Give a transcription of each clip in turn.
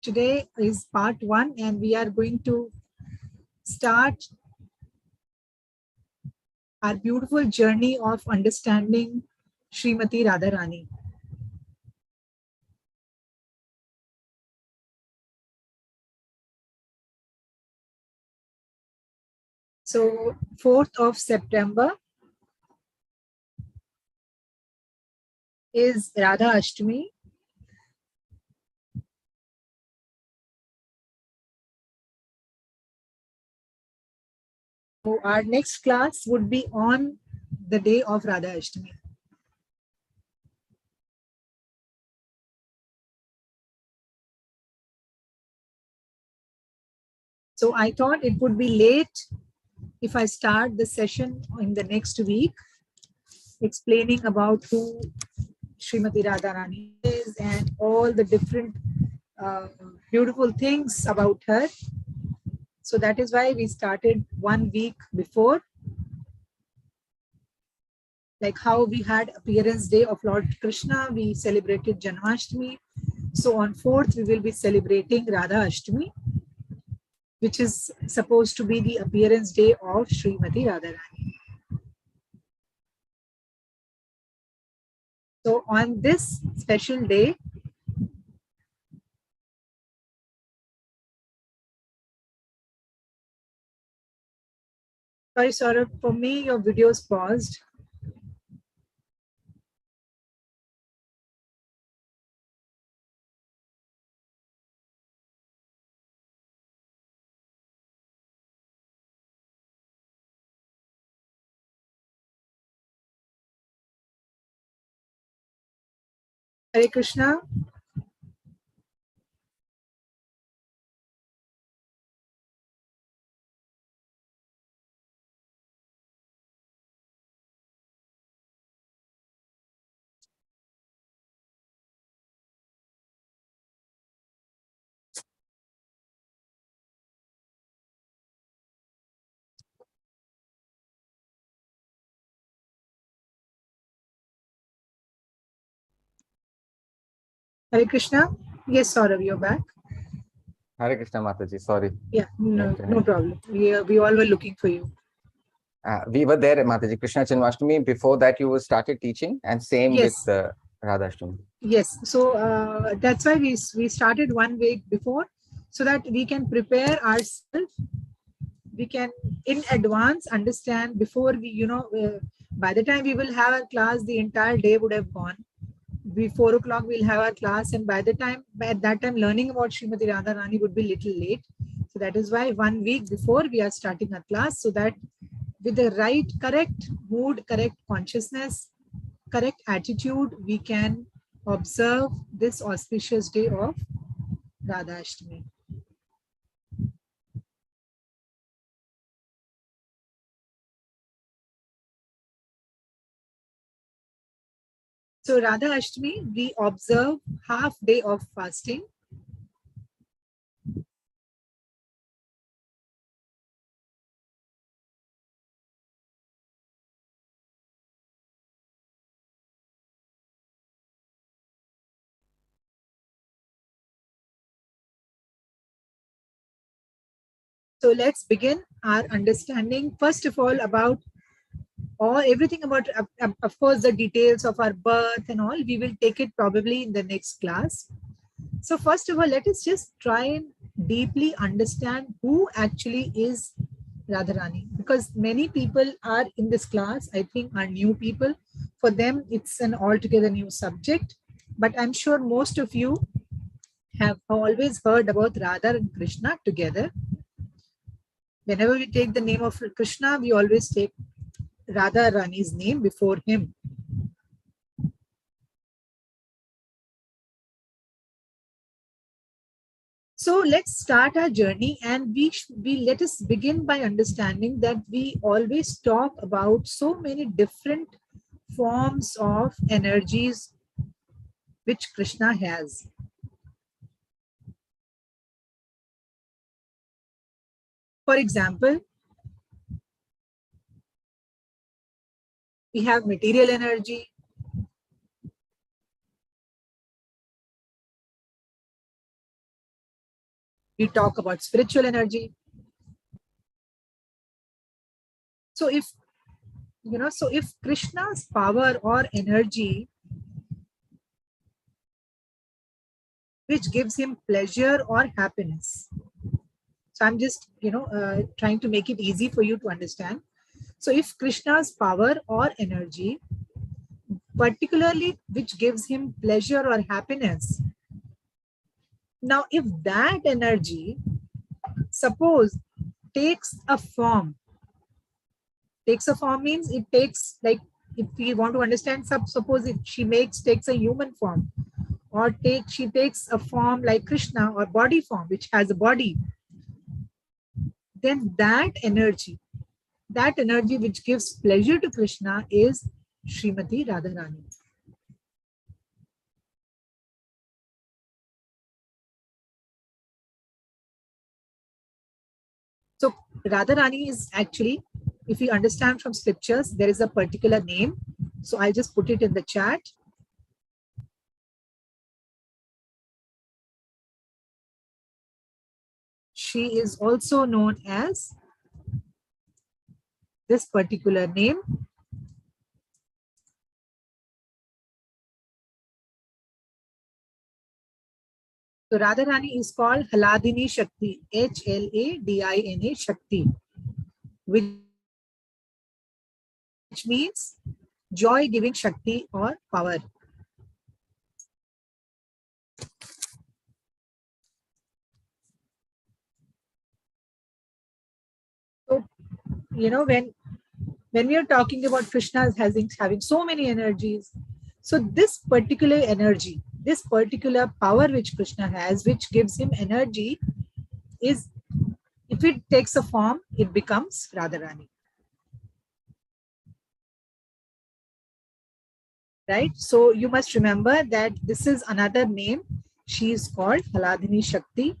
today is part 1 and we are going to start our beautiful journey of understanding Srimati Radharani. So 4th of September is Radhashtami. So our next class would be on the day of Radhashtami. So I thought it would be late if I start the session in the next week, explaining about who Srimati Radharani is and all the different beautiful things about her. So that is why we started 1 week before, like how we had appearance day of Lord Krishna, we celebrated Janmashtami. So on 4th, we will be celebrating Radhashtami, which is supposed to be the appearance day of Srimati Radharani. So on this special day, sorry, Saurabh, for me, your video is paused. Hare Krishna. Hare Krishna. Yes, Saurabh, you're back. Hare Krishna Mataji, sorry. Yeah, no problem. We all were looking for you. We were there at Mataji Krishna Janmashtami. Before that, you started teaching, and same Yes. with Radhashtami. Yes, so that's why we started 1 week before, so that we can prepare ourselves. We can in advance understand before we, by the time we will have our class, the entire day would have gone. Be 4 o'clock we'll have our class, and by that time learning about Srimati Radharani would be little late. So that is why 1 week before we are starting our class, so that with the right, correct mood, correct consciousness, correct attitude, we can observe this auspicious day of Radhashtami. So Radhashtami, we observe half day of fasting. So let's begin our understanding first of all about everything about, of course, the details of our birth and all. We will take it probably in the next class. So first of all, let us just try and deeply understand who actually is Radharani, because many people are in this class, I think, are new people. For them, it's an altogether new subject, but I'm sure most of you have always heard about Radha and Krishna together. Whenever we take the name of Krishna, we always take Radha Rani's name before him. So let's start our journey, and we let us begin by understanding that we always talk about so many different forms of energies which Krishna has. For example, we have material energy, We talk about spiritual energy. So if Krishna's power or energy which gives him pleasure or happiness. So I'm just, trying to make it easy for you to understand. So if Krishna's power or energy, particularly which gives him pleasure or happiness, now if that energy, suppose, takes a form means it takes, like, if we want to understand, suppose if she takes a human form, or she takes a form like Krishna, or body form which has a body, then that energy which gives pleasure to Krishna is Srimati Radharani. So Radharani is actually, if we understand from scriptures, there is a particular name. So I'll just put it in the chat. She is also known as this particular name. So Radharani is called Hladini Shakti, Hladina Shakti, which means joy-giving Shakti or power. So, when we are talking about Krishna having so many energies, so this particular energy, this particular power which Krishna has, which gives him energy, is, if it takes a form, it becomes Radharani. Right? So you must remember that this is another name. She is called Hladini Shakti,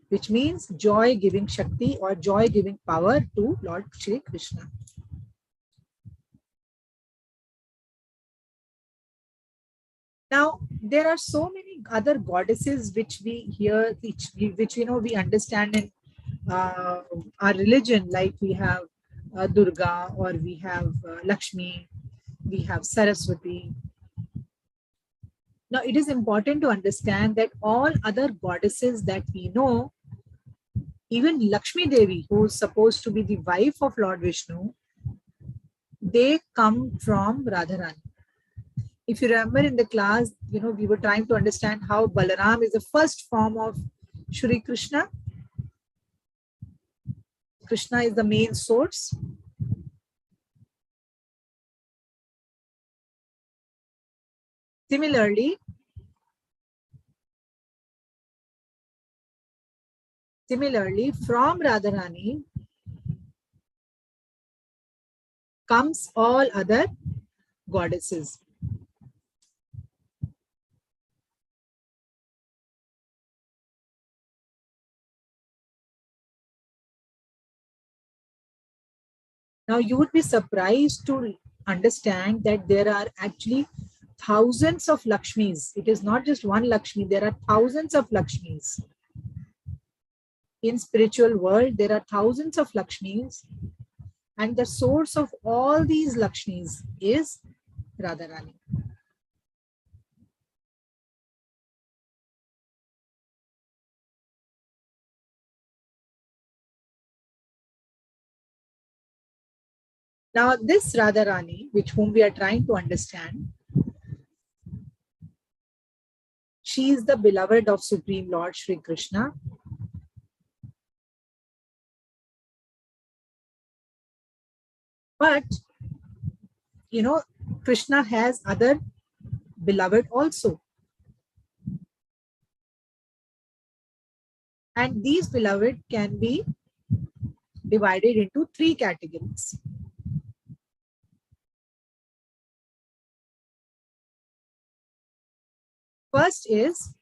which means joy-giving Shakti or joy-giving power to Lord Shri Krishna. Now, there are so many other goddesses which we hear, which we understand in our religion, like we have Durga, or we have Lakshmi, we have Saraswati. Now, it is important to understand that all other goddesses that we know, even Lakshmi Devi, who is supposed to be the wife of Lord Vishnu, they come from Radharani. If you remember in the class, we were trying to understand how Balaram is the first form of Shri Krishna. Krishna is the main source. Similarly, from Radharani comes all other goddesses. Now, you would be surprised to understand that there are actually thousands of Lakshmis. It is not just one Lakshmi, there are thousands of Lakshmis. In spiritual world, there are thousands of Lakshmis, and the source of all these Lakshmis is Radharani. Now, this Radharani, whom we are trying to understand, she is the beloved of Supreme Lord Shri Krishna. But, Krishna has other beloved also. And these beloved can be divided into three categories. First is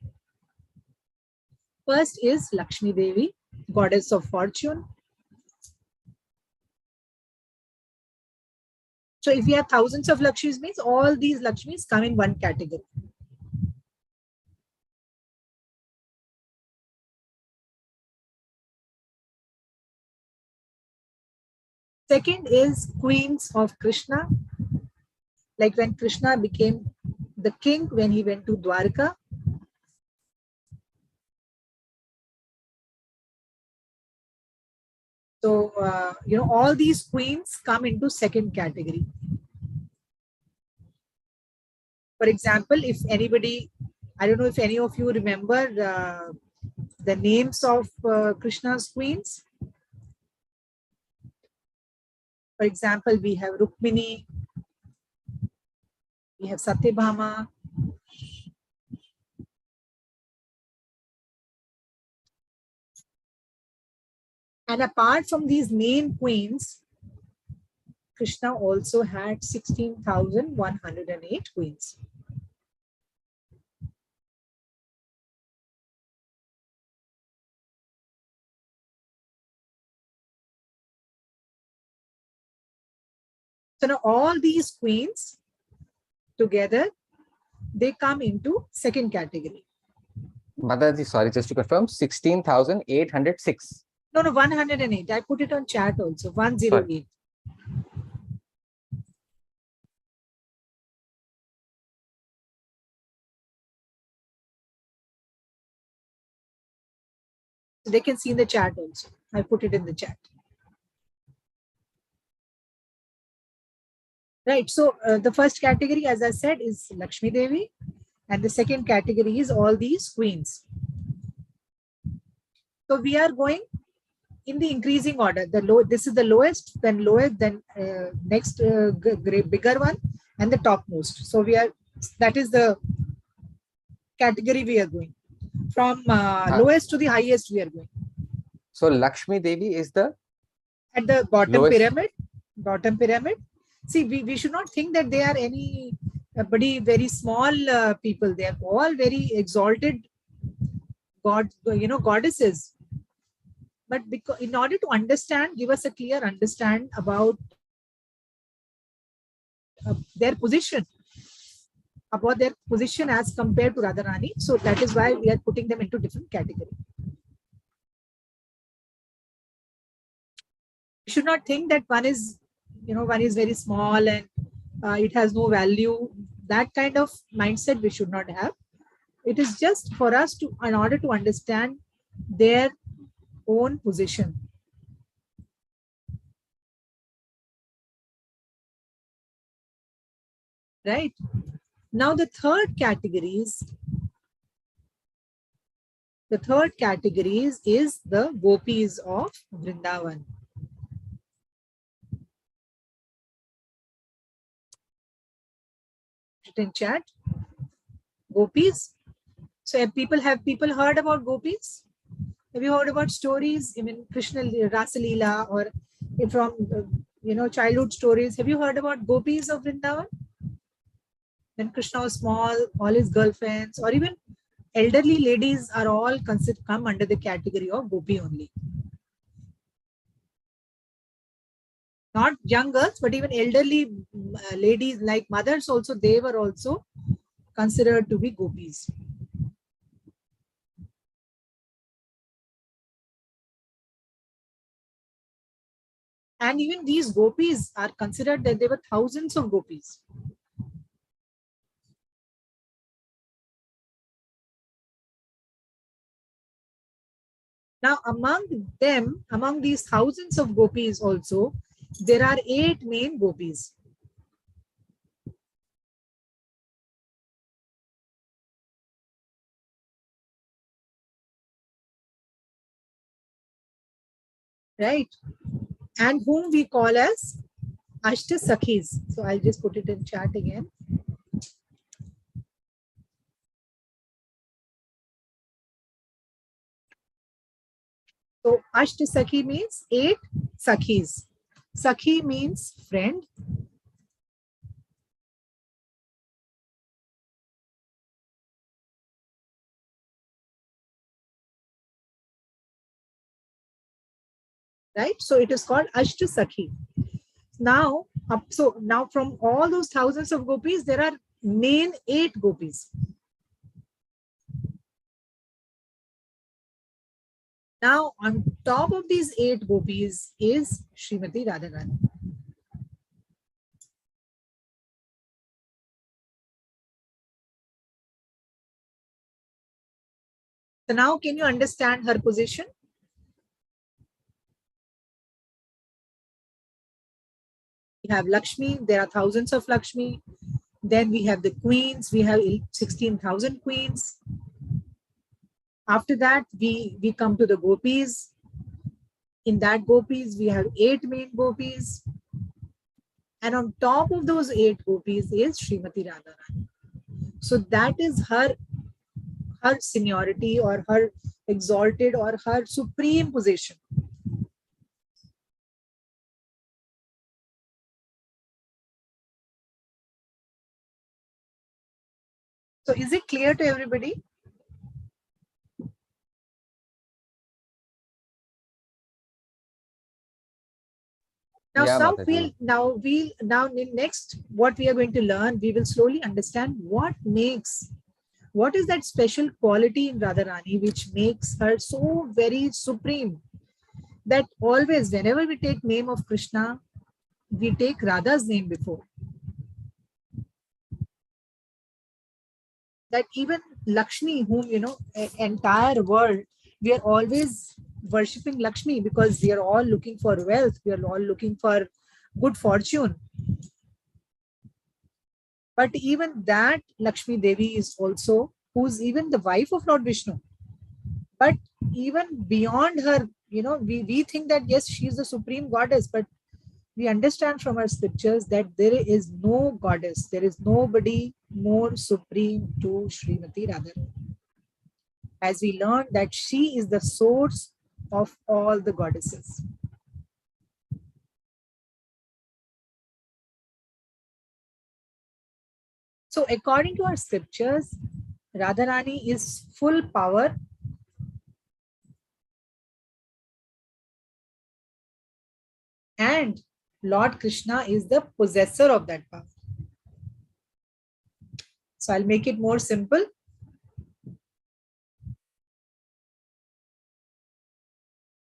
Lakshmi Devi, goddess of fortune. So if we have thousands of Lakshmis, means all these Lakshmis come in one category. Second is queens of Krishna, like when Krishna became the king when he went to Dwarka. So, all these queens come into second category. For example, if anybody, I don't know if any of you remember the names of Krishna's queens. For example, we have Rukmini, we have Satyabhama, and apart from these main queens, Krishna also had 16,108 queens. So now all these queens together, they come into second category. Mataji, sorry, just to confirm, 16,806. No, 108. I put it on chat also, 108. So they can see in the chat also. I put it in the chat. Right. So the first category, as I said, is Lakshmi Devi. And the second category is all these queens. So we are going in the increasing order. This is the lowest, then lowest, then next bigger one, and the topmost. So that is the category we are going. From lowest to the highest we are going. So Lakshmi Devi is at the bottom lowest pyramid. Bottom pyramid. See, we should not think that they are very small people. They are all very exalted goddesses. But because in order to understand, give us a clear understand about their position as compared to Radharani. So that is why we are putting them into different category. You should not think that one is very small and it has no value. That kind of mindset we should not have. It is just for us in order to understand their own position. Right. Now the third categories is the gopis of Vrindavan. In chat, gopis. So have people heard about gopis? Have you heard about stories? I mean, Krishna Rasa Leela, or from childhood stories. Have you heard about gopis of Vrindavan? When Krishna was small, all his girlfriends, or even elderly ladies are all come under the category of gopi only. Not young girls, but even elderly ladies like mothers also, they were also considered to be gopis. And even these gopis are considered that there were thousands of gopis. Now, among these thousands of gopis also, there are 8 main gopis. Right? And whom we call as Ashta Sakhis. So I'll just put it in chat again. So Ashta Sakhi means 8 Sakhis. Sakhi means friend. Right? So it is called Ashta Sakhi. Now, now from all those thousands of gopis, there are main 8 gopis. Now, on top of these 8 gopis is Srimati Radharani. So now, can you understand her position? We have Lakshmi, there are thousands of Lakshmi. Then we have the queens, we have 16,000 queens. After that, we come to the gopis. In that gopis, we have 8 main gopis. And on top of those 8 gopis is Srimati Radharani. So that is her seniority or her exalted or her supreme position. So is it clear to everybody? Now, Yeah, some Mataji. now next what we are going to learn, we will slowly understand what is that special quality in Radharani which makes her so very supreme, that always whenever we take name of Krishna, we take Radha's name before. That even Lakshmi, whom entire world, we are always worshipping Lakshmi because we are all looking for wealth, we are all looking for good fortune. But even that Lakshmi Devi is also, who's even the wife of Lord Vishnu. But even beyond her, we think that yes, she is the supreme goddess, but we understand from our scriptures that there is no goddess, there is nobody more supreme to Srimati Radharani. As we learned that she is the source of all the goddesses. So according to our scriptures, Radharani is full power and Lord Krishna is the possessor of that power. So I'll make it more simple.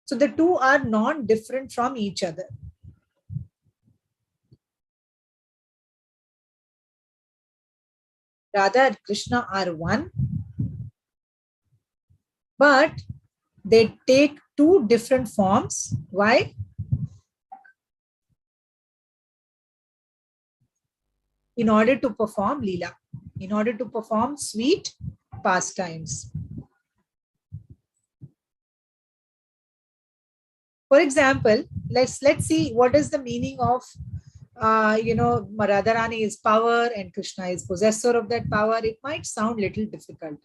So the two are non-different from each other. Radha and Krishna are one, but they take two different forms. Why? In order to perform Leela, in order to perform sweet pastimes. For example, let's see what is the meaning of Radharani is power and Krishna is possessor of that power. It might sound little difficult.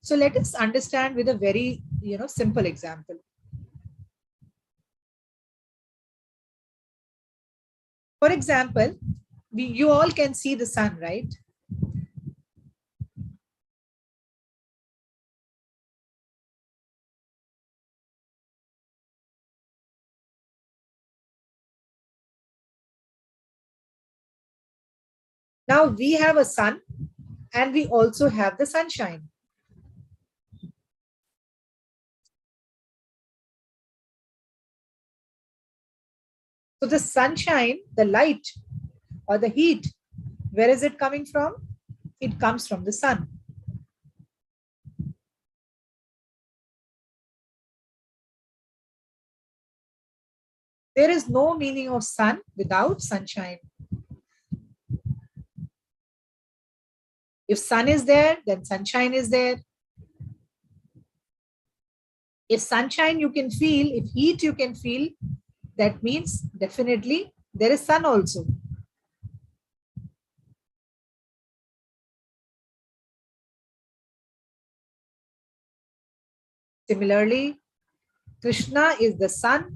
So let us understand with a very simple example. For example, you all can see the sun, right? Now we have a sun and we also have the sunshine. So the sunshine, the light or the heat, where is it coming from? It comes from the sun. There is no meaning of sun without sunshine. If sun is there, then sunshine is there. If sunshine you can feel, if heat you can feel, that means definitely there is sun also. Similarly, Krishna is the sun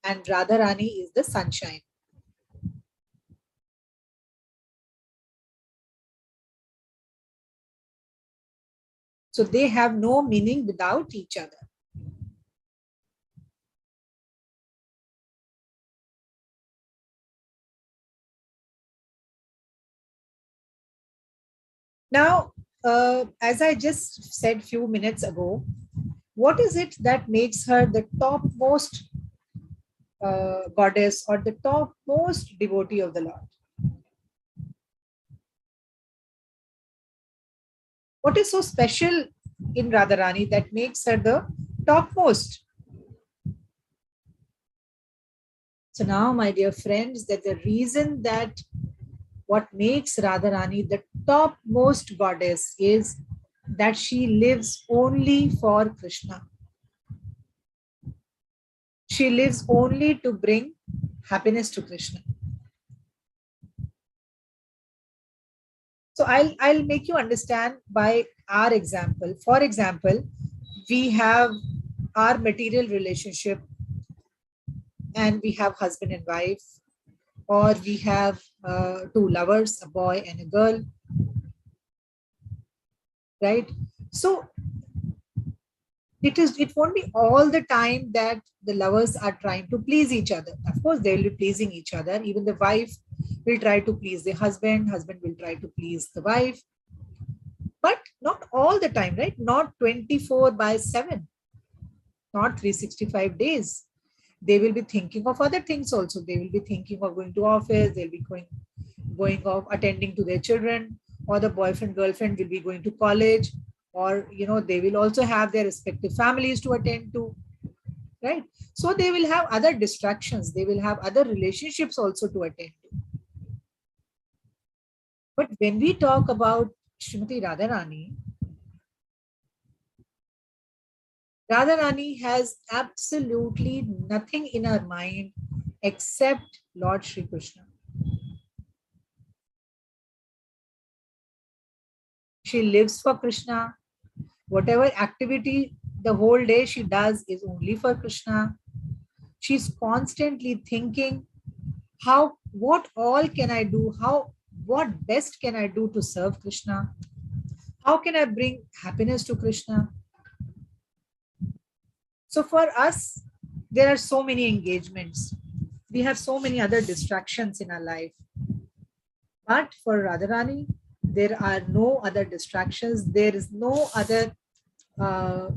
and Radharani is the sunshine. So they have no meaning without each other. Now, as I just said few minutes ago, What is it that makes her the topmost goddess or the topmost devotee of the Lord? What is so special in Radharani that makes her the topmost? So now, my dear friends, that the reason that what makes Radharani the topmost goddess is that she lives only for Krishna. She lives only to bring happiness to Krishna. So I'll make you understand by our example. For example, we have our material relationship and we have husband and wife, or we have two lovers, a boy and a girl, right? So it won't be all the time that the lovers are trying to please each other. Of course, they will be pleasing each other. Even the wife will try to please the husband, husband will try to please the wife, but not all the time, right? Not 24/7, not 365 days. They will be thinking of other things also. They will be thinking of going to office, they'll be going off attending to their children, or the boyfriend girlfriend will be going to college, or they will also have their respective families to attend to, right? So they will have other distractions, they will have other relationships also to attend to. But when we talk about Srimati Radharani has absolutely nothing in her mind except Lord Shri Krishna. She lives for Krishna. Whatever activity the whole day she does is only for Krishna. She's constantly thinking, what all can I do? What best can I do to serve Krishna? How can I bring happiness to Krishna? So for us, there are so many engagements. We have so many other distractions in our life. But for Radharani, there are no other distractions. There is no other,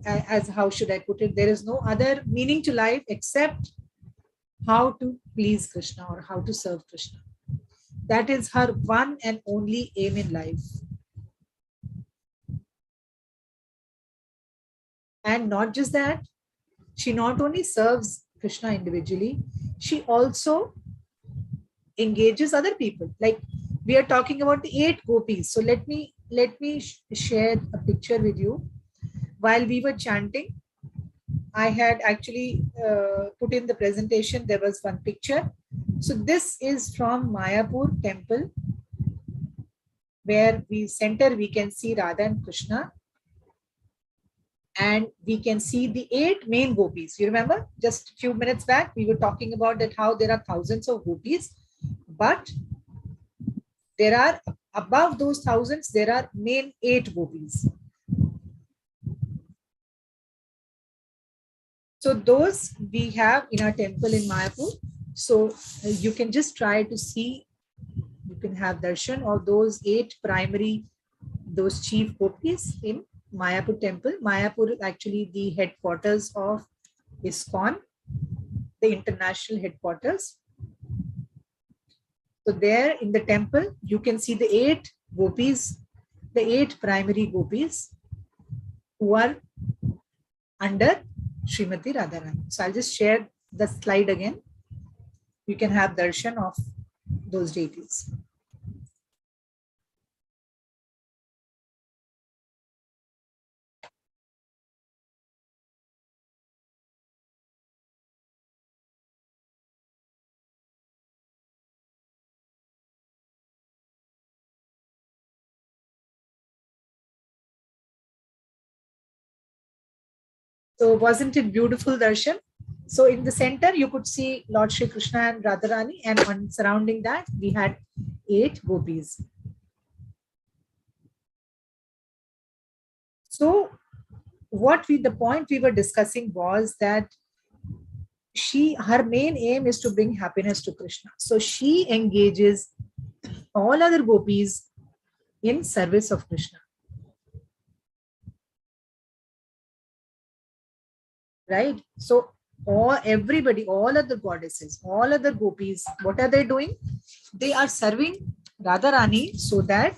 as how should I put it? There is no other meaning to life except how to please Krishna or how to serve Krishna. That is her one and only aim in life. And not just that, she not only serves Krishna individually, she also engages other people. Like we are talking about the 8 gopis. So let me share a picture with you. While we were chanting, I had actually put in the presentation, there was one picture. So this is from Mayapur temple, where we can see Radha and Krishna, and we can see the 8 main gopis. You remember just a few minutes back, we were talking about that how there are thousands of gopis, but there are above those thousands, there are main 8 gopis. So those we have in our temple in Mayapur. So you can just try to see, you can have darshan of those 8 primary, those chief gopis in Mayapur temple. Mayapur is actually the headquarters of ISKCON, the international headquarters. So there in the temple, you can see the 8 gopis, the 8 primary gopis who are under Srimati Radharani. So I'll just share the slide again. You can have darshan of those deities. So wasn't it beautiful darshan? So in the center, you could see Lord Shri Krishna and Radharani, and on surrounding that, we had 8 gopis. So the point we were discussing was that her main aim is to bring happiness to Krishna. So she engages all other gopis in service of Krishna. right? So everybody, all other goddesses, all other gopis, what are they doing? They are serving Radharani so that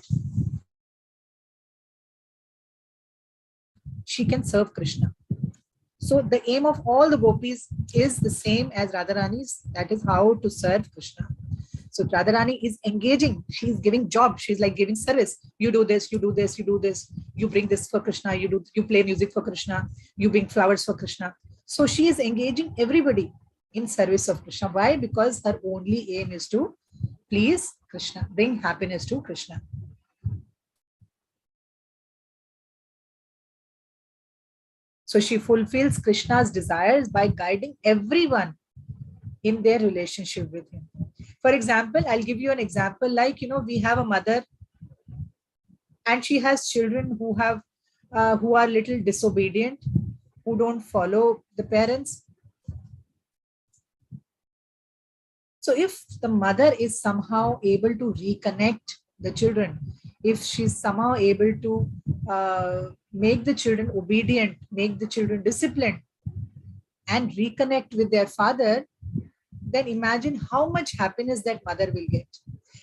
she can serve Krishna. So the aim of all the gopis is the same as Radharani's, that is how to serve Krishna. So Radharani is engaging, she's giving job, she's like giving service. You do this, you do this, you do this, you bring this for Krishna, you play music for Krishna, you bring flowers for Krishna. So she is engaging everybody in service of Krishna. Why? Because her only aim is to please Krishna, bring happiness to Krishna. So she fulfills Krishna's desires by guiding everyone in their relationship with him. For example, I'll give you an example, like, we have a mother and she has children who are little disobedient, who don't follow the parents. So if the mother is somehow able to reconnect the children, if she's somehow able to make the children obedient, make the children disciplined, and reconnect with their father, then imagine how much happiness that mother will get.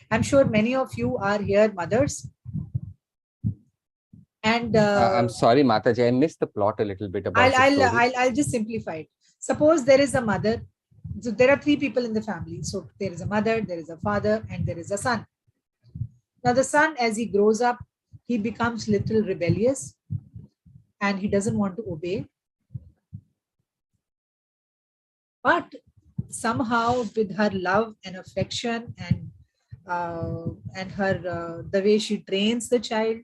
I'm sure many of you are here mothers. And I'm sorry, Mataji, I missed the plot a little bit about the story. I'll just simplify it. Suppose there is a mother. So there are 3 people in the family. So there is a mother, there is a father, and there is a son. Now the son, as he grows up, he becomes little rebellious and he doesn't want to obey. But somehow with her love and affection and her the way she trains the child,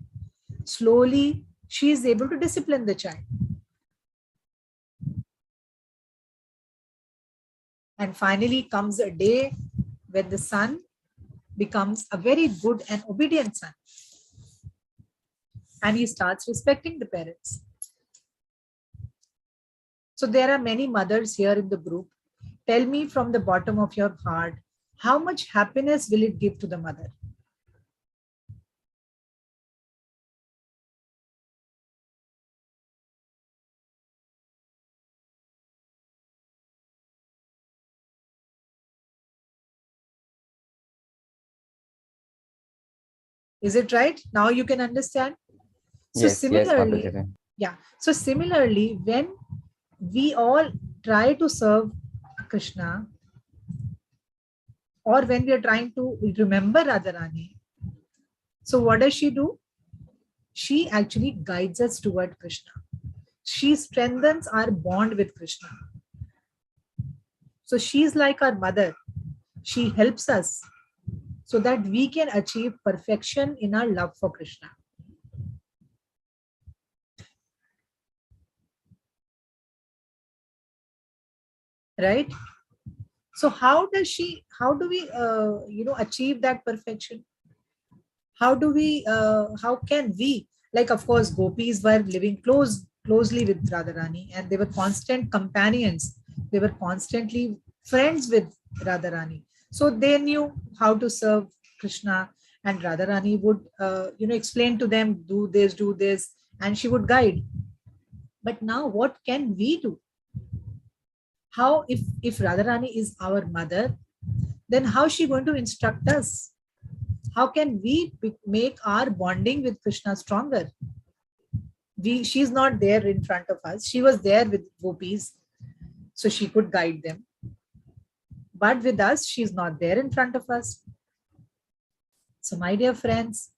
slowly she is able to discipline the child. And finally comes a day when the son becomes a very good and obedient son. And he starts respecting the parents. So there are many mothers here in the group. Tell me from the bottom of your heart, how much happiness will it give to the mother? Is it right? Now you can understand. So Yes, similarly, Mataji. yeah. So similarly, when we all try to serve Krishna, or when we are trying to remember Radharani, so what does she do? She actually guides us toward Krishna. She strengthens our bond with Krishna. So she's like our mother. She helps us so that we can achieve perfection in our love for Krishna. Right? So how do we achieve that perfection? How can we, like, of course, gopis were living closely with Radharani and they were constant companions. They were constantly friends with Radharani. So they knew how to serve Krishna, and Radharani would, explain to them, do this, and she would guide. But now what can we do? How, if Radharani is our mother, then how is she going to instruct us? How can we make our bonding with Krishna stronger? She's not there in front of us. She was there with gopis, so she could guide them. But with us, she's not there in front of us. So my dear friends,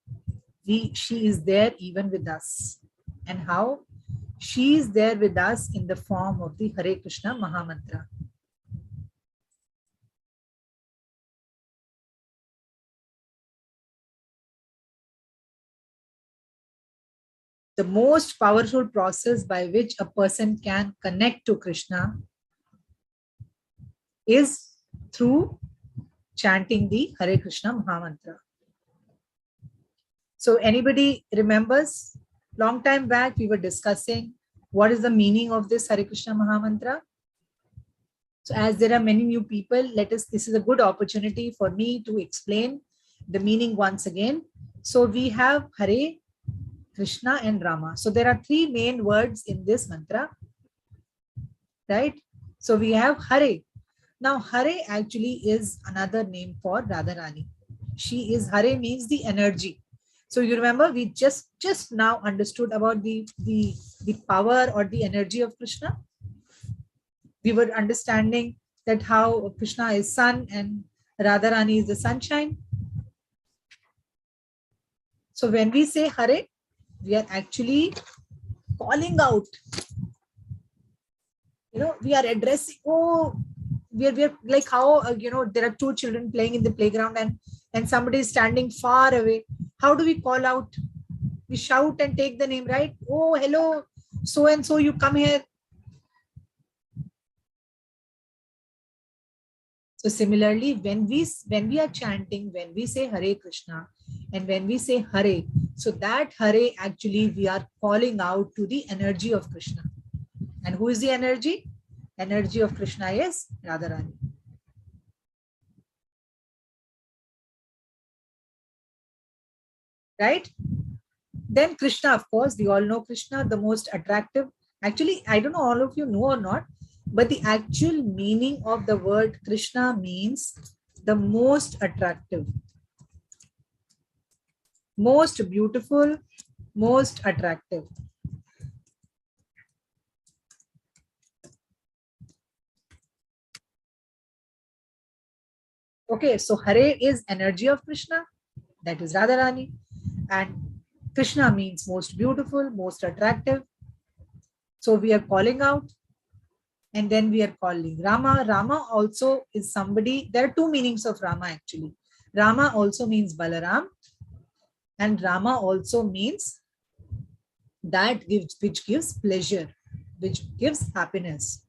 she is there even with us. And how? She is there with us in the form of the Hare Krishna Mahamantra. The most powerful process by which a person can connect to Krishna is through chanting the Hare Krishna Mahamantra. So anybody remembers? Long time back, we were discussing what is the meaning of this Hare Krishna Mahamantra. So as there are many new people, this is a good opportunity for me to explain the meaning once again. So we have Hare, Krishna and Rama. So there are 3 main words in this mantra. right? So we have Hare. Now Hare actually is another name for Radharani. She is, Hare means the energy. So you remember we just now understood about the power or the energy of Krishna. We were understanding that how Krishna is sun and Radharani is the sunshine. So when we say Hare, we are actually calling out. We are addressing, we are like how, there are two children playing in the playground and somebody is standing far away. How do we call out? We shout and take the name, right? Oh, hello, so and so, you come here. So similarly, when we are chanting, when we say Hare Krishna and when we say Hare, so that Hare actually we are calling out to the energy of Krishna. And who is the energy? Energy of Krishna is Radharani. Right? Then Krishna, of course, we all know Krishna, the most attractive. Actually, I don't know all of you know or not, but the actual meaning of the word Krishna means the most attractive, most beautiful, most attractive. Okay, so Hare is energy of Krishna, that is Radharani, and Krishna means most beautiful, most attractive. So we are calling out, and then we are calling Rama. Rama also is somebody, there are two meanings of Rama actually. Rama also means Balaram, and Rama also means which gives pleasure, which gives happiness.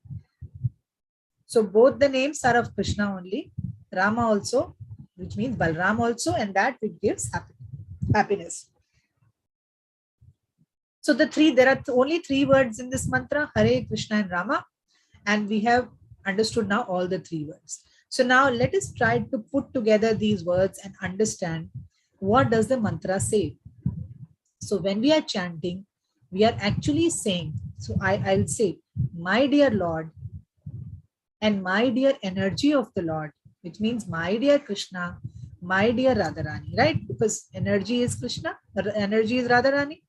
So both the names are of Krishna only. Rama also, which means Balram also, and that which gives happiness. So there are only three words in this mantra, Hare, Krishna, and Rama. And we have understood now all the three words. So now let us try to put together these words and understand what does the mantra say. So when we are chanting, we are actually saying, so I'll say, my dear Lord and my dear energy of the Lord, which means my dear Krishna, my dear Radharani, right? Because energy is Krishna, energy is Radharani.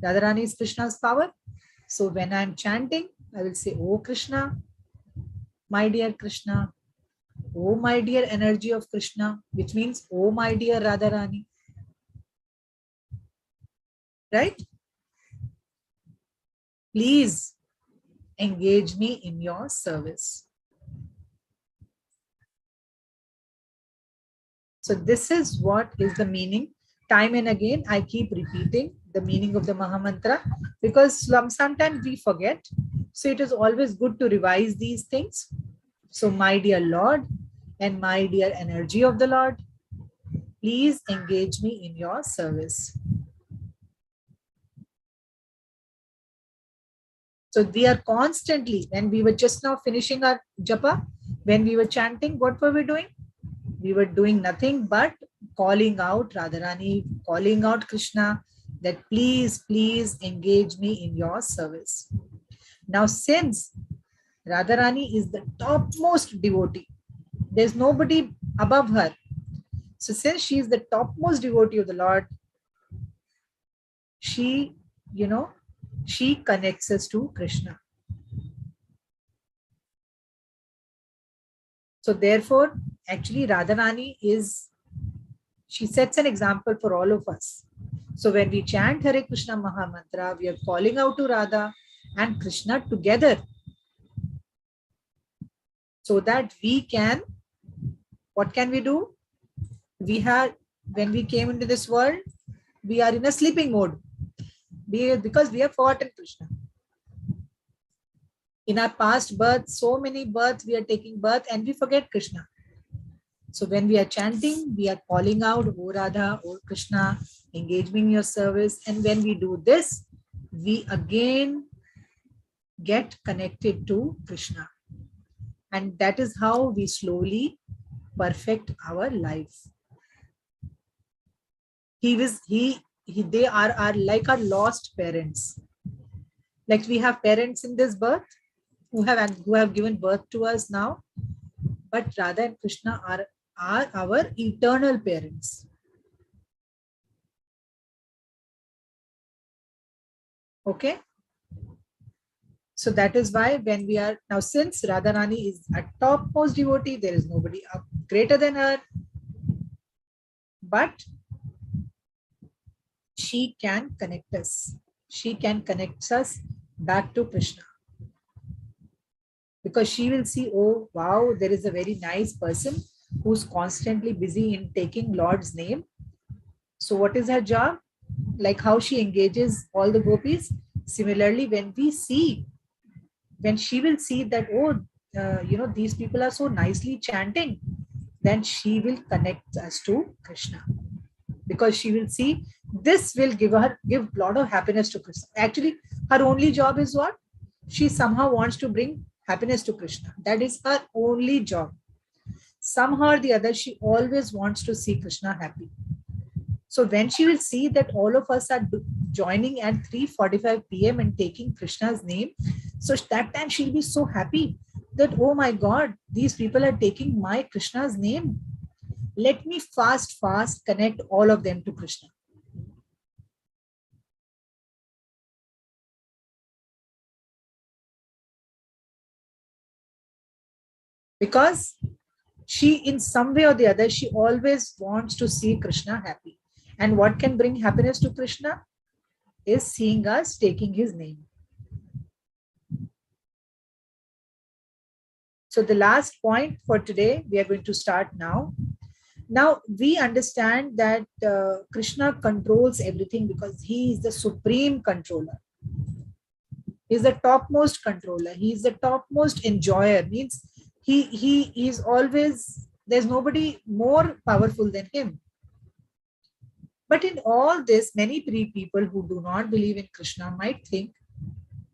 Radharani is Krishna's power. So when I'm chanting, I will say, oh Krishna, my dear Krishna, oh my dear energy of Krishna, which means oh my dear Radharani. Right? Please engage me in your service. So this is what is the meaning. Time and again, I keep repeating the meaning of the Mahamantra because sometimes we forget. So it is always good to revise these things. So my dear Lord and my dear energy of the Lord, please engage me in your service. So we are constantly, when we were just now finishing our japa, when we were chanting, what were we doing? We were doing nothing but calling out Radharani, calling out Krishna, that please, please engage me in your service. Now, since Radharani is the topmost devotee, there's nobody above her. So since she is the topmost devotee of the Lord, she, she connects us to Krishna. So therefore, actually Radharani she sets an example for all of us. So when we chant Hare Krishna Mahamantra, we are calling out to Radha and Krishna together so that we can, what can we do? When we came into this world, we are in a sleeping mode because we have forgotten Krishna. In our past birth, so many births, we are taking birth and we forget Krishna. So when we are chanting, we are calling out, O Radha, O Krishna, engage me in your service. And when we do this, we again get connected to Krishna. And that is how we slowly perfect our life. They are like our lost parents. Like we have parents in this birth, who have given birth to us now, but Radha and Krishna are our eternal parents. Okay. So that is why when we are now, since Radharani is a topmost devotee, there is nobody up greater than her, but she can connect us. She can connect us back to Krishna. Because she will see, oh, wow, there is a very nice person who's constantly busy in taking Lord's name. So what is her job? Like how she engages all the gopis. Similarly, when she will see that, oh, these people are so nicely chanting, then she will connect us to Krishna. Because she will see this will give a lot of happiness to Krishna. Actually, her only job is what? She somehow wants to bring happiness to Krishna. That is her only job. Somehow or the other, she always wants to see Krishna happy. So when she will see that all of us are joining at 3:45 p.m. and taking Krishna's name, so that time she'll be so happy that, oh my God, these people are taking my Krishna's name. Let me fast connect all of them to Krishna. Because she, in some way or the other, she always wants to see Krishna happy. And what can bring happiness to Krishna is seeing us taking his name. So the last point for today, we are going to start now. Now we understand that Krishna controls everything because he is the supreme controller. He is the topmost controller. He is the topmost enjoyer. Means he is always, there's nobody more powerful than him. But in all this, many people who do not believe in Krishna might think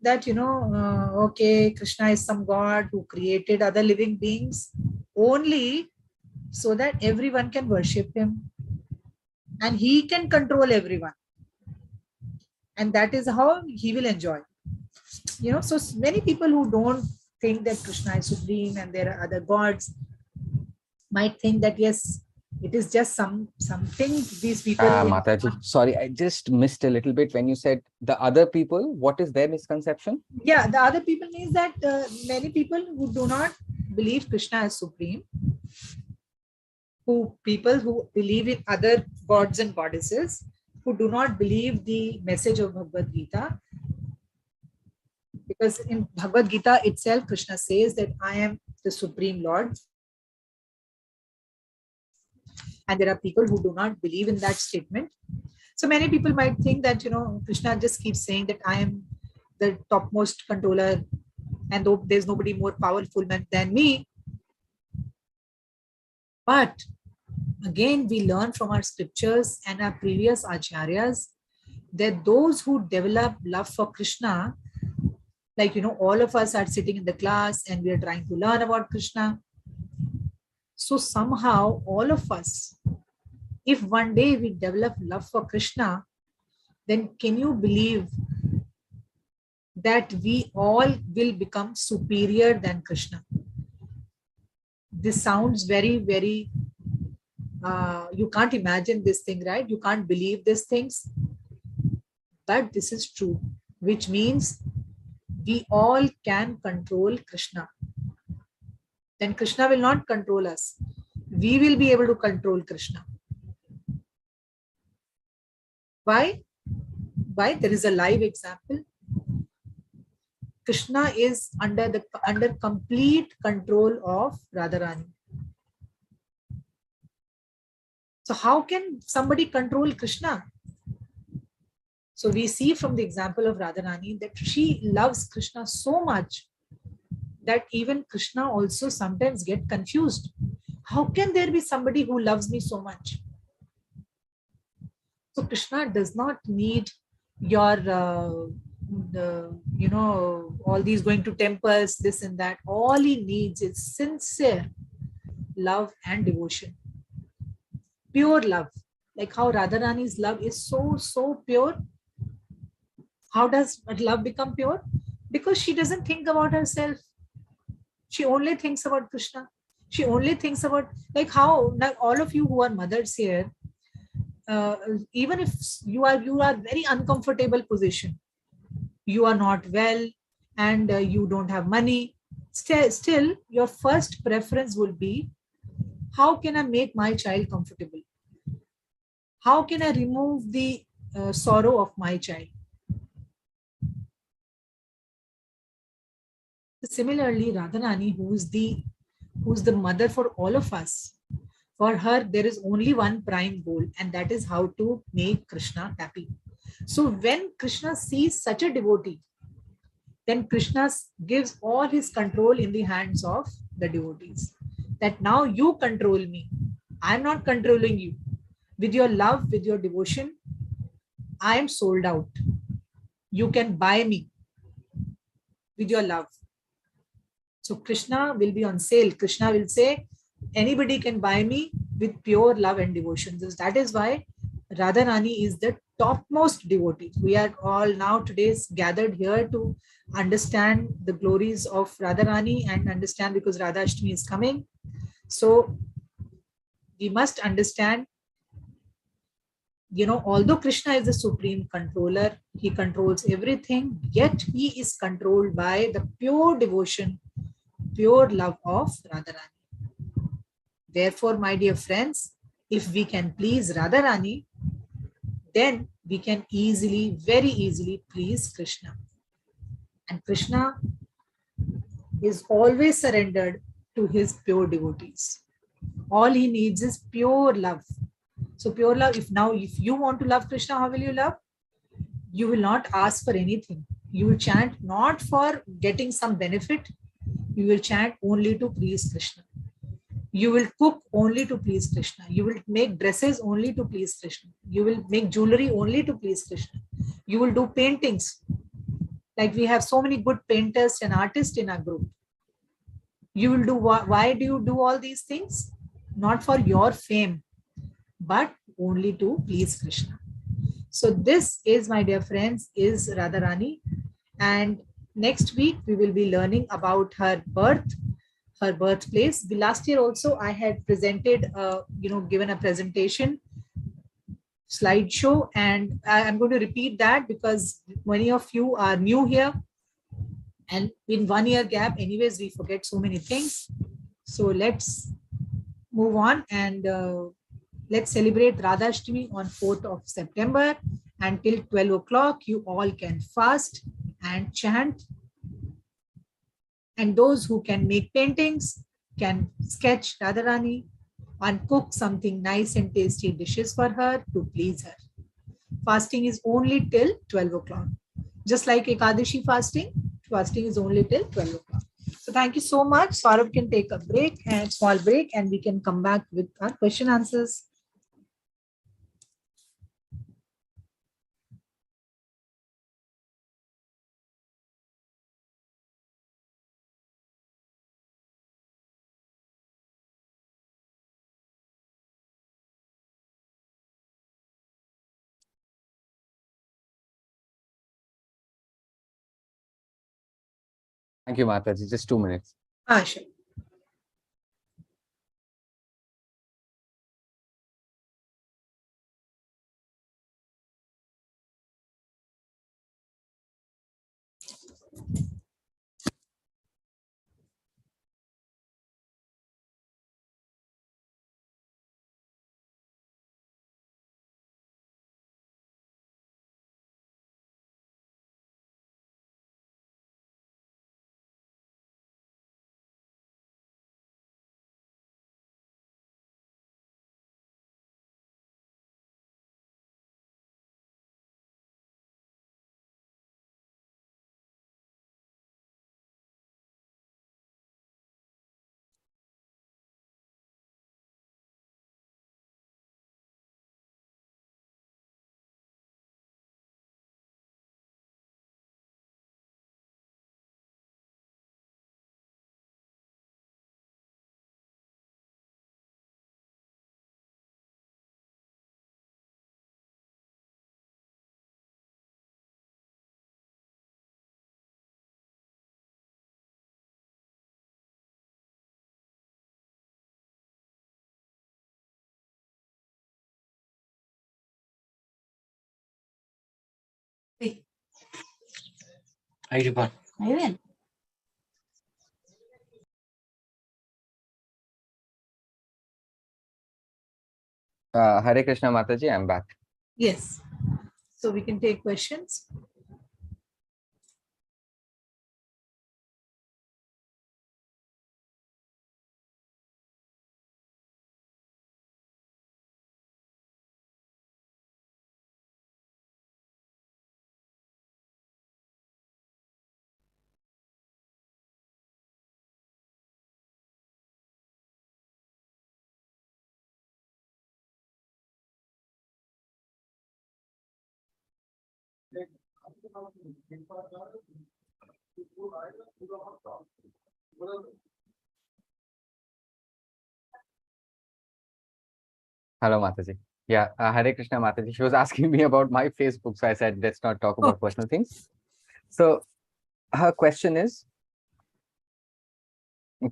that, okay, Krishna is some god who created other living beings only so that everyone can worship him and he can control everyone. And that is how he will enjoy. So many people who don't think that Krishna is supreme and there are other gods might think that, yes, it is just something these people. Mataji, sorry, I just missed a little bit when you said the other people. What is their misconception? Yeah, the other people means that many people who do not believe Krishna as supreme, people who believe in other gods and goddesses, who do not believe the message of Bhagavad Gita. Because in Bhagavad Gita itself, Krishna says that I am the Supreme Lord. And there are people who do not believe in that statement. So many people might think that, Krishna just keeps saying that I am the topmost controller and there's nobody more powerful than me. But again, we learn from our scriptures and our previous acharyas that those who develop love for Krishna, like, all of us are sitting in the class and we are trying to learn about Krishna. So somehow all of us, if one day we develop love for Krishna, then can you believe that we all will become superior than Krishna? This sounds very, very, you can't imagine this thing, right? You can't believe these things. But this is true, which means we all can control Krishna. Then Krishna will not control us. We will be able to control Krishna. Why? Why? There is a live example. Krishna is under complete control of Radharani. So how can somebody control Krishna? So we see from the example of Radharani that she loves Krishna so much that even Krishna also sometimes get confused. How can there be somebody who loves me so much? So Krishna does not need your, all these going to temples, this and that. All he needs is sincere love and devotion. Pure love. Like how Radharani's love is so, so pure. How does love become pure? Because she doesn't think about herself. She only thinks about Krishna. She only thinks about, like, how now all of you who are mothers here, uh, even if you are very uncomfortable position, you are not well, and you don't have money, still your first preference will be, how can I make my child comfortable? How can I remove the sorrow of my child? Similarly, Radharani, who's the mother for all of us, for her there is only one prime goal, and that is how to make Krishna happy. So when Krishna sees such a devotee, then Krishna gives all his control in the hands of the devotees. That now you control me. I'm not controlling you. With your love, with your devotion, I am sold out. You can buy me with your love. So Krishna will be on sale. Krishna will say, anybody can buy me with pure love and devotion. So that is why Radharani is the topmost devotee. We are all now today gathered here to understand the glories of Radharani and understand, because Radhashtami is coming. So we must understand, although Krishna is the supreme controller, he controls everything, yet he is controlled by the pure devotion, pure love of Radharani. Therefore, my dear friends, if we can please Radharani, then we can easily, very easily please Krishna. And Krishna is always surrendered to his pure devotees. All he needs is pure love. So pure love, if you want to love Krishna, how will you love? You will not ask for anything. You will chant not for getting some benefit. You will chant only to please Krishna. You will cook only to please Krishna. You will make dresses only to please Krishna. You will make jewelry only to please Krishna. You will do paintings. Like we have so many good painters and artists in our group. You will do, why do you do all these things? Not for your fame, but only to please Krishna. So this is, my dear friends, is Radharani. And next week we will be learning about her birthplace. The last year also I had presented, given a presentation slideshow, and I'm going to repeat that because many of you are new here, and in 1 year gap, anyways, we forget so many things. So let's move on, and let's celebrate Radhashtami on 4th of September. Until 12 o'clock, you all can fast and chant. And those who can make paintings can sketch Radharani and cook something nice and tasty dishes for her to please her. Fasting is only till 12 o'clock. Just like Ekadashi fasting is only till 12 o'clock. So thank you so much. Saurabh can take a break, and small break, and we can come back with our question answers. Thank you, Mataji. Just 2 minutes. Sure. Ayuban. Ayun. Hare Krishna Mataji, I'm back. Yes. So we can take questions. Hello Mataji. Yeah, Hare Krishna Mataji. She was asking me about my Facebook, so I said, let's not talk about personal things. So her question is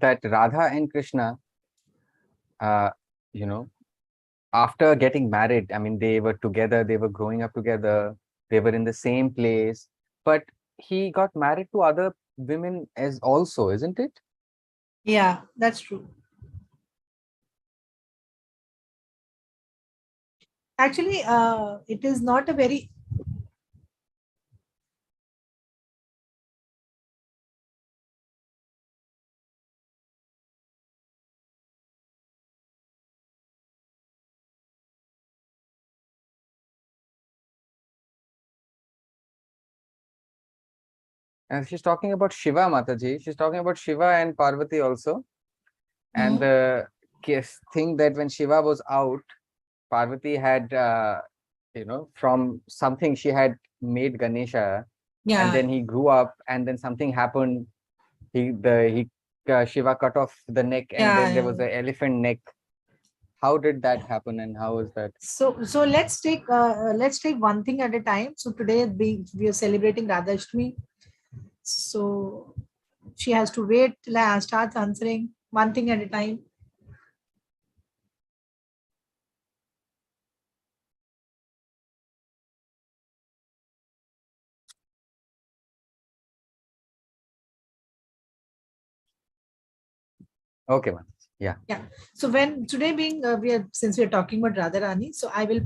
that Radha and Krishna, you know, after getting married, I mean, they were together, they were growing up together, they were in the same place, but he got married to other women as also, isn't it? Yeah, that's true. Actually, it is not a very And she's talking about Shiva Mataji. She's talking about Shiva and Parvati also. And the thing that when Shiva was out, Parvati had, from something she had made Ganesha, and then he grew up, and then something happened. Shiva cut off the neck, and then there was an elephant neck. How did that happen, and how is that? So let's take one thing at a time. So today we are celebrating Radhashtami. So she has to wait till I start answering one thing at a time. Okay, man. Yeah. So when today being since we are talking about Radharani, so I will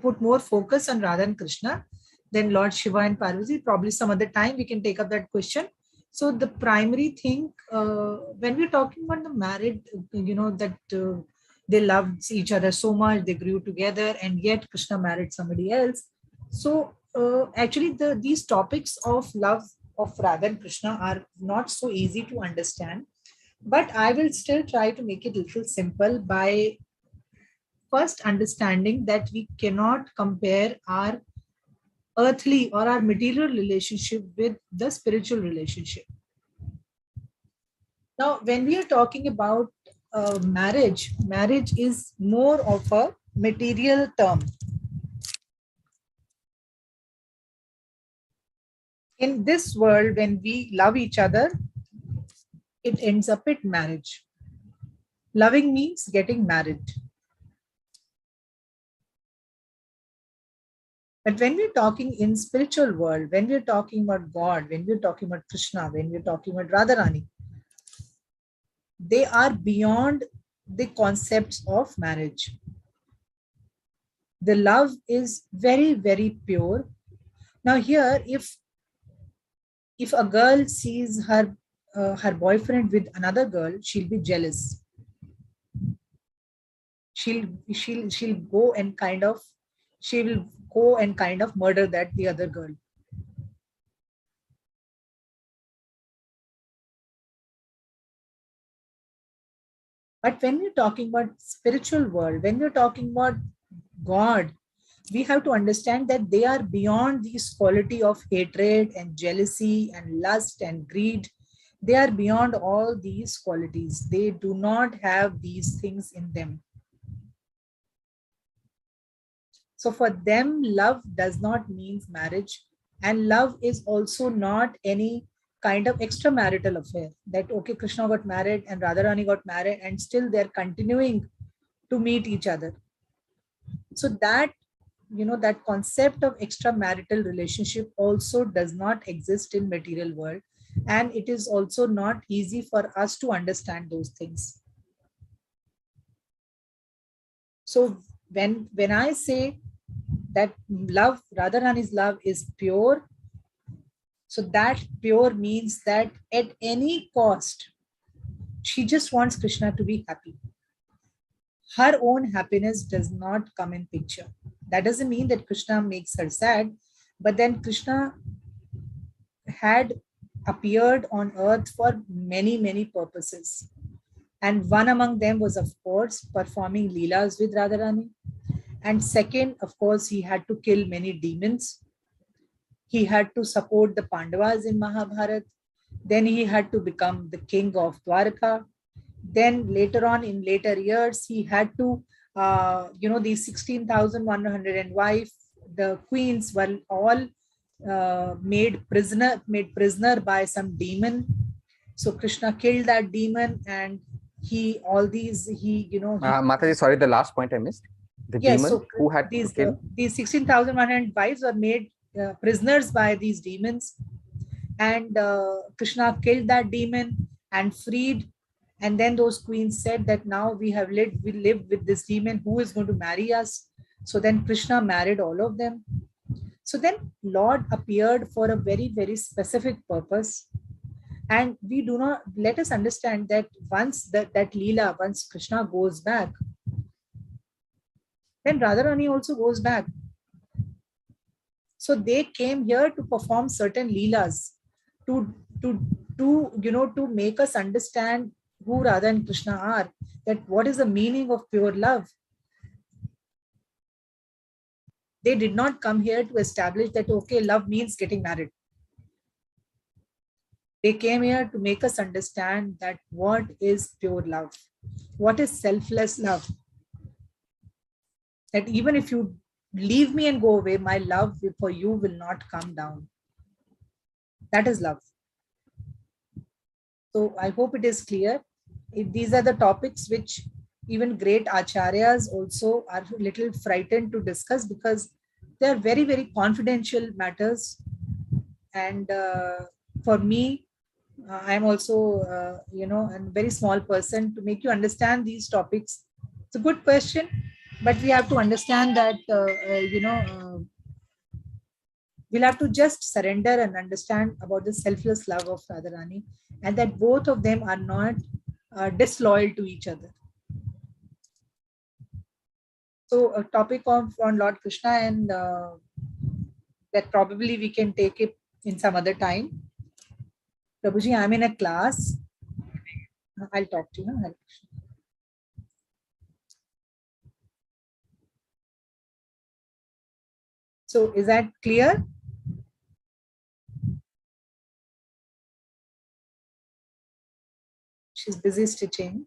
put more focus on Radha and Krishna, then Lord Shiva and Parvati. Probably some other time we can take up that question. So the primary thing when we're talking about the married, that they loved each other so much, they grew together, and yet Krishna married somebody else. So actually, these topics of love of Radha and Krishna are not so easy to understand, but I will still try to make it a little simple by first understanding that we cannot compare our earthly or our material relationship with the spiritual relationship. Now, when we are talking about marriage is more of a material term. In this world, when we love each other, it ends up at marriage. Loving means getting married. But when we're talking in spiritual world, when we're talking about God, when we're talking about Krishna, when we're talking about Radharani, they are beyond the concepts of marriage. The love is very, very pure. Now here, if a girl sees her boyfriend with another girl, she'll be jealous. She'll go and kind of murder the other girl. But when we're talking about spiritual world, when we're talking about God, we have to understand that they are beyond this quality of hatred and jealousy and lust and greed. They are beyond all these qualities. They do not have these things in them. So for them, love does not mean marriage, and love is also not any kind of extramarital affair that, okay, Krishna got married and Radharani got married and still they're continuing to meet each other. So that that concept of extramarital relationship also does not exist in material world, and it is also not easy for us to understand those things. So when I say that love, Radharani's love is pure, so that pure means that at any cost, she just wants Krishna to be happy. Her own happiness does not come in picture. That doesn't mean that Krishna makes her sad, but then Krishna had appeared on earth for many, many purposes. And one among them was, of course, performing Leelas with Radharani. And second, of course, he had to kill many demons. He had to support the Pandavas in Mahabharata. Then he had to become the king of Dwarka. Then later on, in later years, he had to, these 16,100 wife, the queens were all made prisoner by some demon. So Krishna killed that demon, and he Mataji, sorry, the last point I missed. The yes, demon so who had these to kill? These 16,100 wives were made prisoners by these demons, and Krishna killed that demon and freed. And then those queens said that now we live with this demon. Who is going to marry us? So then Krishna married all of them. So then Lord appeared for a very, very specific purpose. And we do not, let us understand that once that Leela, once Krishna goes back, then Radharani also goes back. So they came here to perform certain Leelas, to make us understand who Radha and Krishna are, that what is the meaning of pure love. They did not come here to establish that, okay, love means getting married. They came here to make us understand that what is pure love, what is selfless love. That even if you leave me and go away, my love for you will not come down. That is love. So I hope it is clear. These are the topics which even great acharyas also are a little frightened to discuss, because they are very, very confidential matters. And for me, I'm also, a very small person to make you understand these topics. It's a good question, but we have to understand that, we'll have to just surrender and understand about the selfless love of Radharani, and that both of them are not disloyal to each other. So a topic on Lord Krishna, and that probably we can take it in some other time. Prabhuji, I'm in a class. I'll talk to you. So is that clear? She's busy stitching.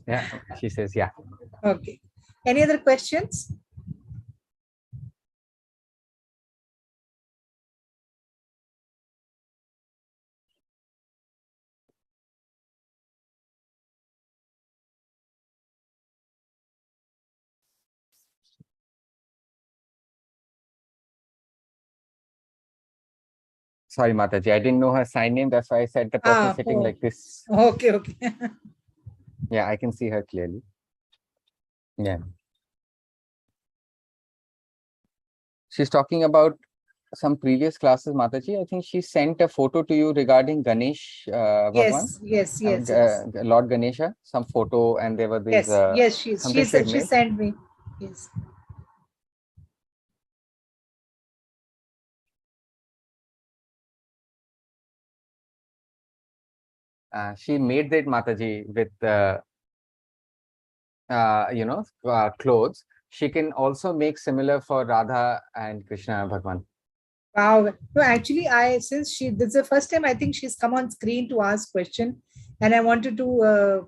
Yeah, she says, yeah. Okay. Any other questions? Sorry, Mataji, I didn't know her sign name. That's why I said the person sitting like this. Okay. Yeah, I can see her clearly. Yeah. She's talking about some previous classes, Mataji. I think she sent a photo to you regarding Ganesh Bhagwan. Yes. Lord Ganesha, some photo, and there were these. Yes, she sent me. Yes. She made that Mataji with clothes. She can also make similar for Radha and Krishna Bhagwan. Wow. No, actually, this is the first time I think she's come on screen to ask question, and I wanted to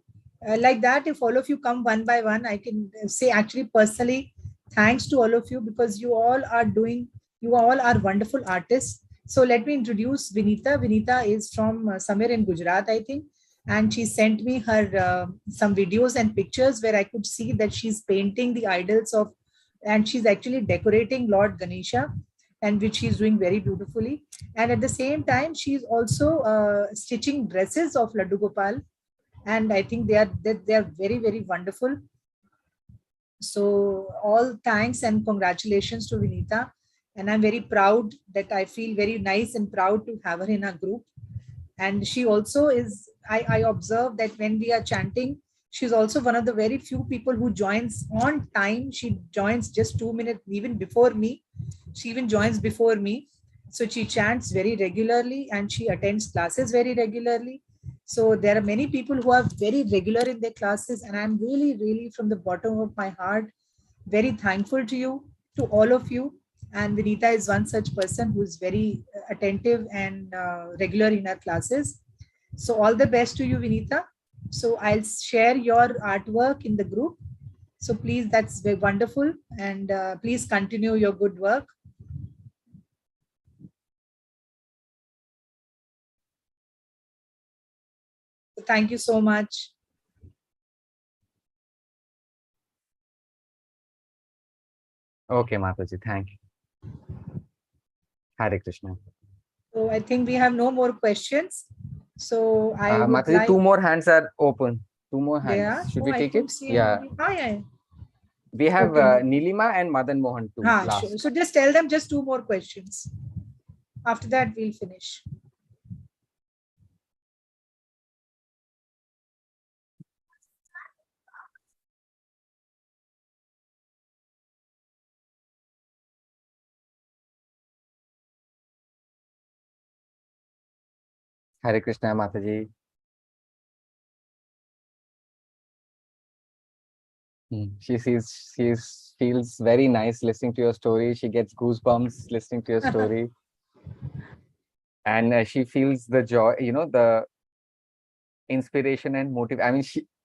like that. If all of you come one by one, I can say actually personally thanks to all of you, because you all are wonderful artists. So let me introduce Vinita. Vinita is from somewhere in Gujarat, I think. and she sent me her some videos and pictures where I could see that she's painting the idols of, and she's actually decorating Lord Ganesha, and which she's doing very beautifully. And at the same time, she's also stitching dresses of Laddu Gopal, and I think they are very very wonderful. So all thanks and congratulations to Vinita, and I'm very proud that I feel very nice and proud to have her in our group. And she also is, I observe that when we are chanting, she's also one of the very few people who joins on time. She joins just 2 minutes even before me. She even joins before me. So she chants very regularly and she attends classes very regularly. So there are many people who are very regular in their classes, and I'm really really from the bottom of my heart very thankful to you, to all of you. And Vinita is one such person who is very attentive and regular in our classes. So all the best to you, Vinita. So I'll share your artwork in the group. So please, that's very wonderful. And please continue your good work. So thank you so much. Okay, Mataji, thank you. Hare Krishna. So I think we have no more questions. So I would Mataji, like. two more hands are open. Two more hands. Yeah. Should Oh, we I take it? couldn't see Yeah. anybody. Ah, yeah. We have Okay. No. Nilima and Madan Mohan too. Sure. Last. So just tell them just two more questions. After that, we'll finish. Hare Krishna, Mataji. She feels very nice listening to your story. She gets goosebumps listening to your story, and she feels the joy. You know, the inspiration and motive. I mean,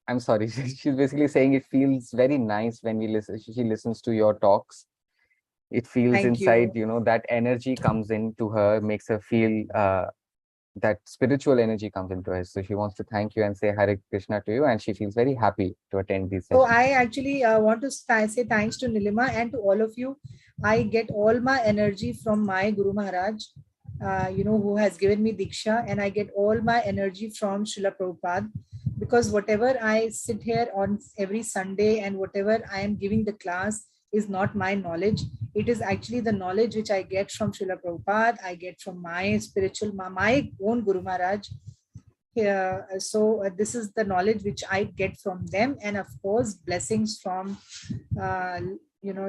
I'm sorry. She's basically saying it feels very nice when we listen. She listens to your talks. It feels Thank inside. you. You know, that energy comes into her, makes her feel. That spiritual energy comes into her. So she wants to thank you and say Hare Krishna to you, and she feels very happy to attend these So sessions. I actually want to say thanks to Nilima and to all of you. I get all my energy from my Guru Maharaj, who has given me Diksha, and I get all my energy from Srila Prabhupada, because whatever I sit here on every Sunday and whatever I am giving the class is not my knowledge. It is actually the knowledge which I get from Srila Prabhupada, I get from my spiritual, my own Guru Maharaj. Yeah, so this is the knowledge which I get from them, and of course blessings from uh,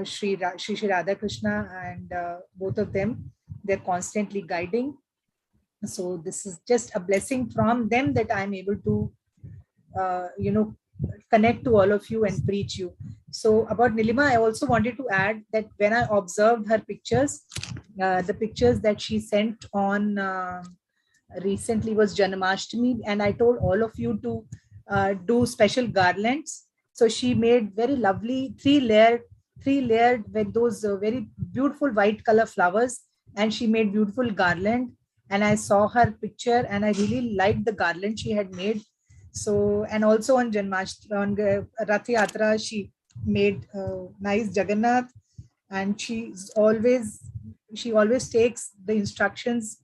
Shri Radha Krishna, and both of them, they're constantly guiding. So this is just a blessing from them that I'm able to uh, you know connect to all of you and preach you. So about Nilima, I also wanted to add that when I observed her pictures, the pictures that she sent on recently was Janmashtami, and I told all of you to do special garlands. So she made very lovely three layered with those very beautiful white color flowers, and she made beautiful garland. And I saw her picture, and I really liked the garland she had made. So, and also on Rath Yatra, she made nice Jagannath, and she always takes the instructions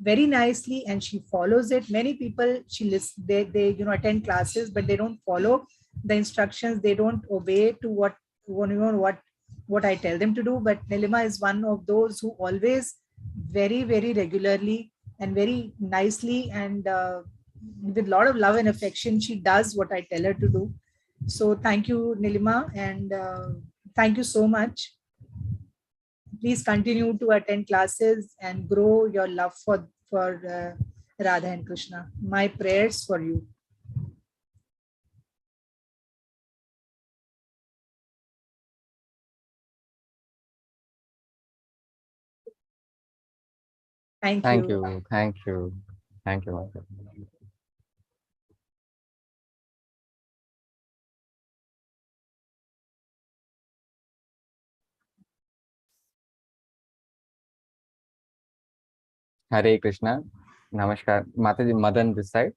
very nicely and she follows it. Many people she lists they attend classes, but they don't follow the instructions, they don't obey to what I tell them to do. But Nilima is one of those who always very very regularly and very nicely and with a lot of love and affection she does what I tell her to do. So thank you, Nilima, and thank you so much. Please continue to attend classes and grow your love for Radha and Krishna. My prayers for you. Thank Thank you. you. Thank you. Thank you, Mataji. Hare Krishna. Namaskar. Mataji, Madan this side.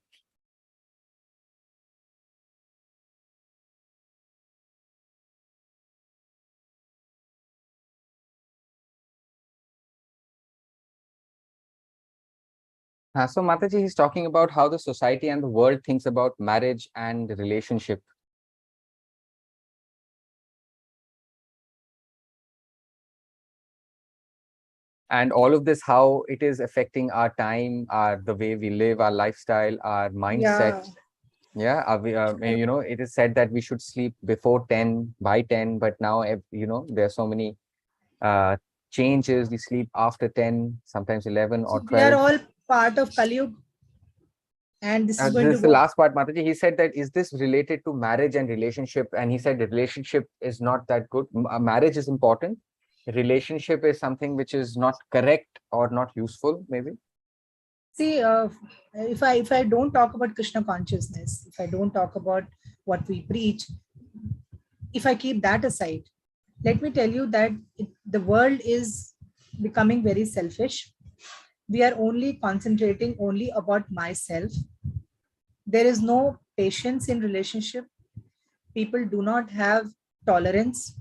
So Mataji, he's talking about how the society and the world thinks about marriage and relationship. And all of this, how it is affecting our time, the way we live, our lifestyle, our mindset. Yeah. Yeah, you know, it is said that we should sleep before 10, by 10, but now, you know, there are so many uh, changes. We sleep after 10, sometimes 11 So or we are 12. all part of Kali Yuga, and this is going This to is the go. last part, Mataji. He said that, is this related to marriage and relationship? And he said the relationship is not that good. Marriage is important. Relationship is something which is not correct or not useful, maybe. See, if I don't talk about Krishna consciousness, if I don't talk about what we preach, if I keep that aside, let me tell you that the world is becoming very selfish. We are only concentrating only about myself. There is no patience in relationship. People do not have tolerance.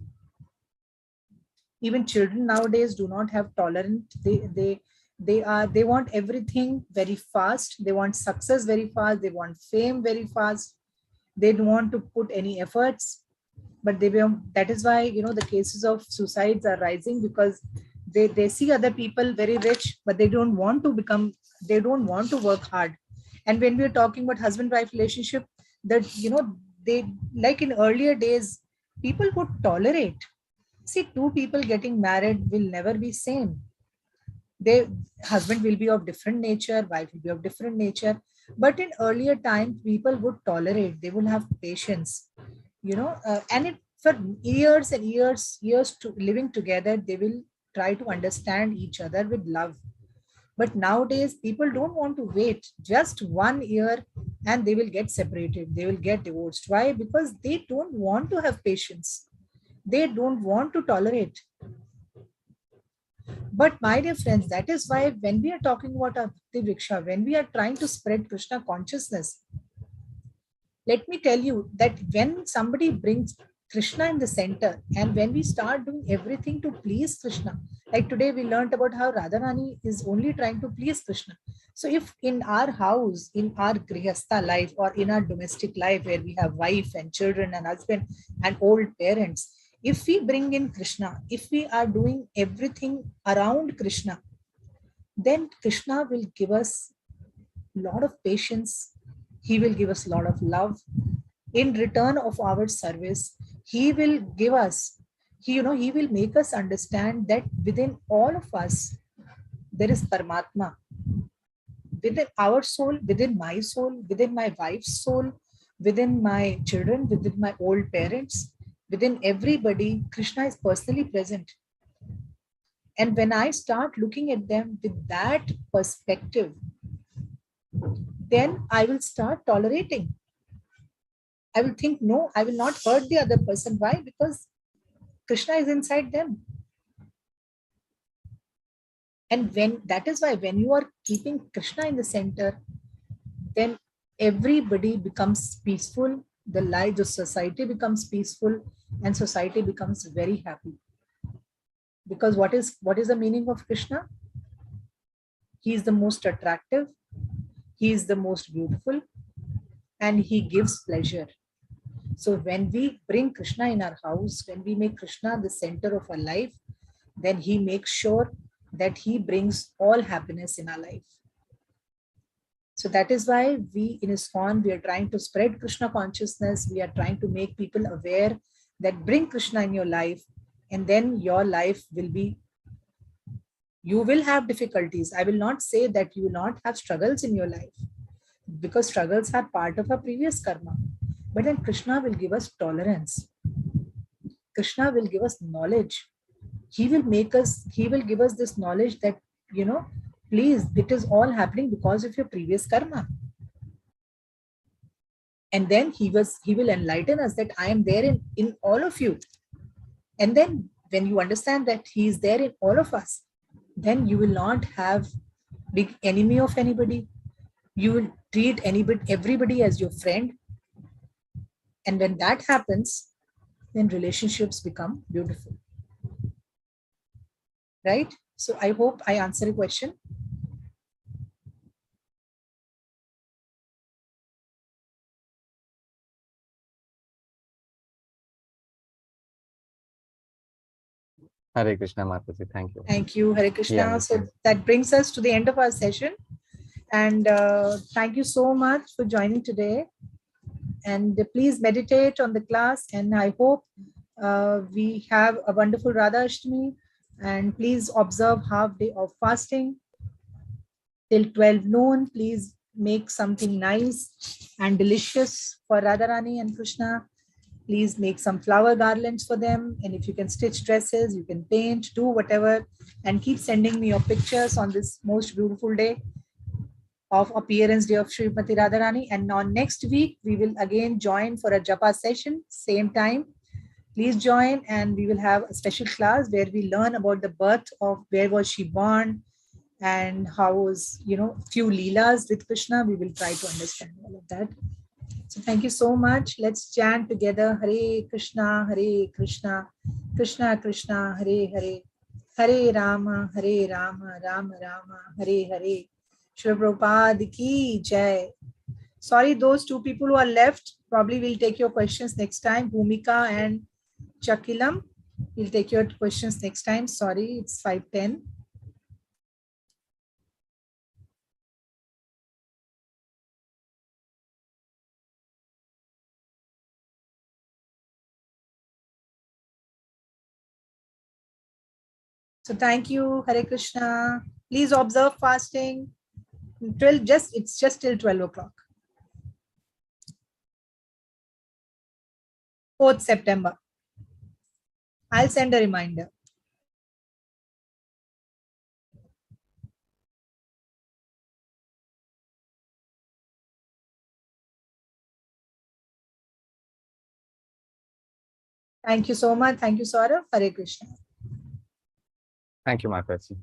Even children nowadays do not have tolerance. They want everything very fast. They want success very fast. They want fame very fast. They don't want to put any efforts. But that is why, the cases of suicides are rising, because they see other people very rich, but they don't want to work hard. And when we're talking about husband wife relationship, that they, like in earlier days, people would tolerate. See, two people getting married will never be same. They Husband will be of different nature, wife will be of different nature. But in earlier times, people would tolerate, they will have patience, and it for years and years to living together, they will try to understand each other with love. But nowadays, people don't want to wait just 1 year and they will get separated, they will get divorced. Why? Because they don't want to have patience, they don't want to tolerate. But my dear friends, that is why when we are talking about our Bhakti Vriksha, when we are trying to spread Krishna consciousness, let me tell you that when somebody brings Krishna in the center, and when we start doing everything to please Krishna, like today we learned about how Radharani is only trying to please Krishna. So if in our house, in our grihastha life, or in our domestic life where we have wife and children and husband and old parents, if we bring in Krishna, if we are doing everything around Krishna, then Krishna will give us a lot of patience. He will give us a lot of love. In return of our service, he will give us, he will make us understand that within all of us, there is Paramatma. Within our soul, within my soul, within my wife's soul, within my children, within my old parents, within everybody, Krishna is personally present. And when I start looking at them with that perspective, then I will start tolerating. I will think, no, I will not hurt the other person. Why? Because Krishna is inside them. And when that is why when you are keeping Krishna in the center, then everybody becomes peaceful, the life of society becomes peaceful, and society becomes very happy. Because what is the meaning of Krishna? He is the most attractive, he is the most beautiful, and he gives pleasure. So when we bring Krishna in our house, when we make Krishna the center of our life, then he makes sure that he brings all happiness in our life. So that is why we in ISKCON, we are trying to spread Krishna consciousness. We are trying to make people aware that bring Krishna in your life, and then your life will be, you will have difficulties. I will not say that you will not have struggles in your life, because struggles are part of our previous karma. But then Krishna will give us tolerance. Krishna will give us knowledge. He will give us this knowledge that, please, it is all happening because of your previous karma. And then he will enlighten us that I am there in all of you. And then when you understand that he is there in all of us, then you will not have big enemy of anybody. You will treat everybody as your friend. And when that happens, then relationships become beautiful. Right? So I hope I answer a question. Hare Krishna Mataji. Thank you. Thank you, Hare Krishna. Yeah, So that brings us to the end of our session. And thank you so much for joining today. And please meditate on the class. And I hope we have a wonderful Radhashtami. And please observe half day of fasting till 12 noon. Please make something nice and delicious for Radharani and Krishna. Please make some flower garlands for them. And if you can stitch dresses, you can paint, do whatever, and keep sending me your pictures on this most beautiful day of appearance day of Srimati Radharani. And on next week, we will again join for a japa session, same time. Please join, and we will have a special class where we learn about the birth of where was she born and how was, few leelas with Krishna. We will try to understand all of that. So thank you so much. Let's chant together. Hare Krishna, Krishna Krishna, Hare Hare, Hare Rama, Rama Rama, Hare Hare. Shri Prabhupada ki jai. Sorry, those two people who are left, probably we'll take your questions next time. Bhumika and Chakilam, we'll take your questions next time. Sorry, it's 5:10. So thank you, Hare Krishna. Please observe fasting. It's just till 12 o'clock. 4th September. I'll send a reminder. Thank you so much. Thank you, Saurabh. Hare Krishna. Thank you, Mataji.